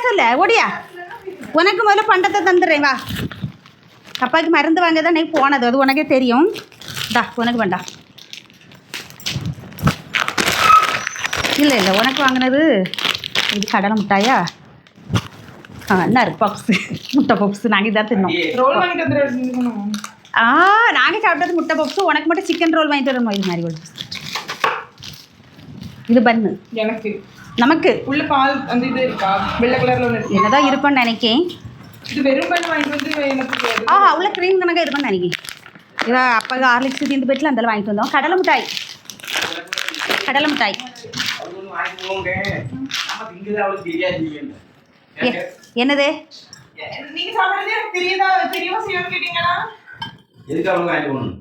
சொல்ல ஓடியா. உனக்கு முதல்ல பண்டத்தை தந்துடுறேன் வா. அப்பாவுக்கு மருந்து வாங்க தான் நீ போனது, அது உனக்கே தெரியும். டா உனக்கு வேண்டா. இல்லை இல்லை உனக்கு வாங்கினது இது கடலை மிட்டாயா. என்ன இருக்கு பப்ஸு, முட்டை பப்ஸு. நாங்கள் இதான் தின்னோம். நாங்கள் சாப்பிட்டது முட்டை பப்ஸு. உனக்கு மட்டும் சிக்கன் ரோல் வாங்கிட்டு வரணும். இது மாதிரி ஒரு இது பண்ணு எனக்கு. நமக்கு உள்ள பால் அந்த இது இருக்கா வெள்ளை கலர்ல ஒன்று இருக்கு. என்னதான் இருப்பான்னு நினைக்கேன். இது வெறும் பண்ணு வாங்கிட்டு வந்து எனக்கு உள்ள க்ரீம் கணக்காக இருப்பான்னு நினைக்கிறேன். இதான் அப்பாவுக்கு ஹார்லிக்ஸ் தீர்ந்து போயிட்டுல அந்த வாங்கிட்டு வந்தோம். கடலை மிட்டாய், கடலை மிட்டாய். என்னது நீங்க சாப்பிடுறது எனக்கு தெரியுதா? தெரியுமா செய்யணும் கேட்டீங்களா? எதுக்கு அவங்க வாங்கிட்டு போகணும்?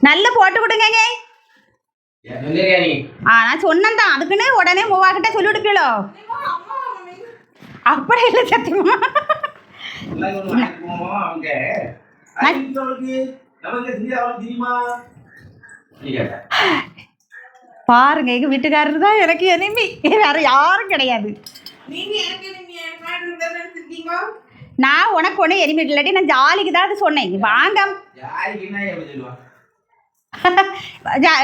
நல்ல போட்டு கொடுங்க. நான் சொன்னேன் தான், அதுக்குன்னு உடனே மூவாக்கிட்ட சொல்லி விடுப்பீளோ? அப்படி இல்லை சத்தியமா. பாருங்க எங்க வீட்டுக்காரர் தான் எனக்கு எனிமி, வேற யாரும் கிடையாது. நான் உனக்கு ஒண்ணு எனிமி இல்லாட்டி நான் ஜாலிக்கு தான் அது சொன்னேன். வாங்க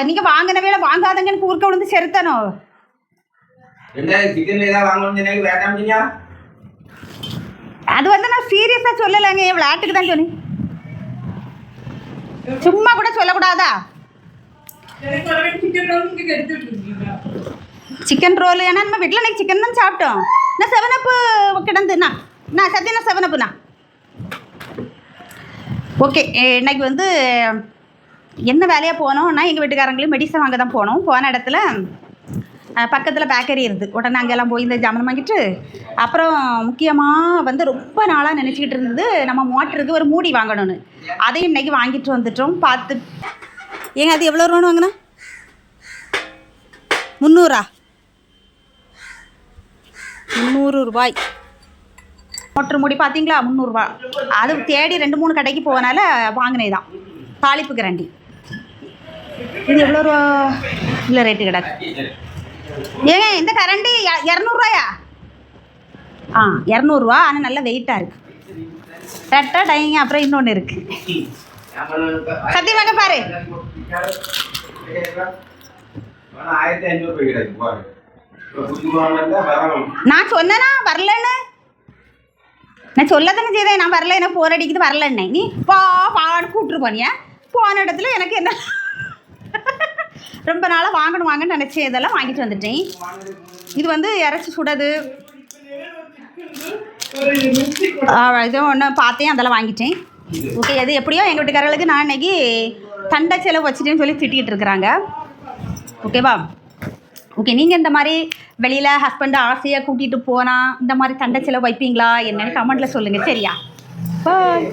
நீங்க வாங்கின வேலை வாங்காதங்கன்னு கூர்க்க விழுந்து செருத்தனோ. அது வந்து நான் சீரியஸா சொல்லலைங்க, விளையாட்டுக்கு தான் சொன்னேன். சும்மா கூட சொல்லக்கூடாதா? சிக்கன் ரோல் ஏன்னா நம்ம வீட்டில் இன்னைக்கு சிக்கன் தான் சாப்பிட்டோம். நான் 7up கிடந்துண்ணா. நான் சத்தியம் நான் 7upண்ணா. ஓகே, இன்னைக்கு வந்து என்ன வேலையாக போனோம்னா எங்கள் வீட்டுக்காரங்களையும் மெடிசன் வாங்க தான் போனோம். போன இடத்துல பக்கத்தில் பேக்கரி இருக்குது. உடனே அங்கெல்லாம் போய் இந்த ஜாமான் வாங்கிட்டு அப்புறம் முக்கியமாக வந்து ரொம்ப நாளாக நினச்சிக்கிட்டு இருந்தது நம்ம மோட்டருக்கு ஒரு மூடி வாங்கணும்னு. அதையும் இன்றைக்கி வாங்கிட்டு வந்துட்டோம். பார்த்து ஏங்க அது எவ்வளோ ரூபான்னு வாங்கினா? 300 ரூபாய். மோட்டர் மூடி பார்த்தீங்களா? 300 ரூபா. அது தேடி 2-3 கடைக்கு போகனால வாங்கினே தான். தாளிப்பு கரண்டி இது எவ்வளோ ரூபா? இல்லை ரேட்டு கிடக்கு. ஏங்க இந்த கரண்டி 200 ரூபாயா? 200 ரூபா. ஆனால் நல்லா வெயிட்டாக இருக்குது. ரெட்டா டைங்க. அப்புறம் இன்னொன்று இருக்குது சத்தியமாக பாரு. நான் சொன்னேனா வரலன்னு? நான் சொல்ல தானே செய்தேன் நான் வரல, எனக்கு போர் அடிக்குது வரலன்னே. நீ பாடு கூப்பிட்டு போனியா? போன இடத்துல எனக்கு என்ன ரொம்ப நாளாக வாங்கணும்னு நினச்சேன். இதெல்லாம் வாங்கிட்டு வந்துட்டேன். இது வந்து இறச்சி சுடது இதோ ஒன்று பார்த்தேன், அதெல்லாம் வாங்கிட்டேன். ஓகே, அது எப்படியோ எங்கள் வீட்டுக்காரர்களுக்கு நான் இன்னைக்கு தண்டை செலவு வச்சுட்டேன்னு சொல்லி திட்டிகிட்டு இருக்கிறாங்க. ஓகேவா? ஓகே, நீங்கள் இந்த மாதிரி வெளியில் ஹஸ்பண்டை ஆசையாக கூட்டிகிட்டு போனால் இந்த மாதிரி தண்டை செலவு வைப்பீங்களா என்னன்னு கமெண்ட்டில் சொல்லுங்கள். சரியா? பாய்.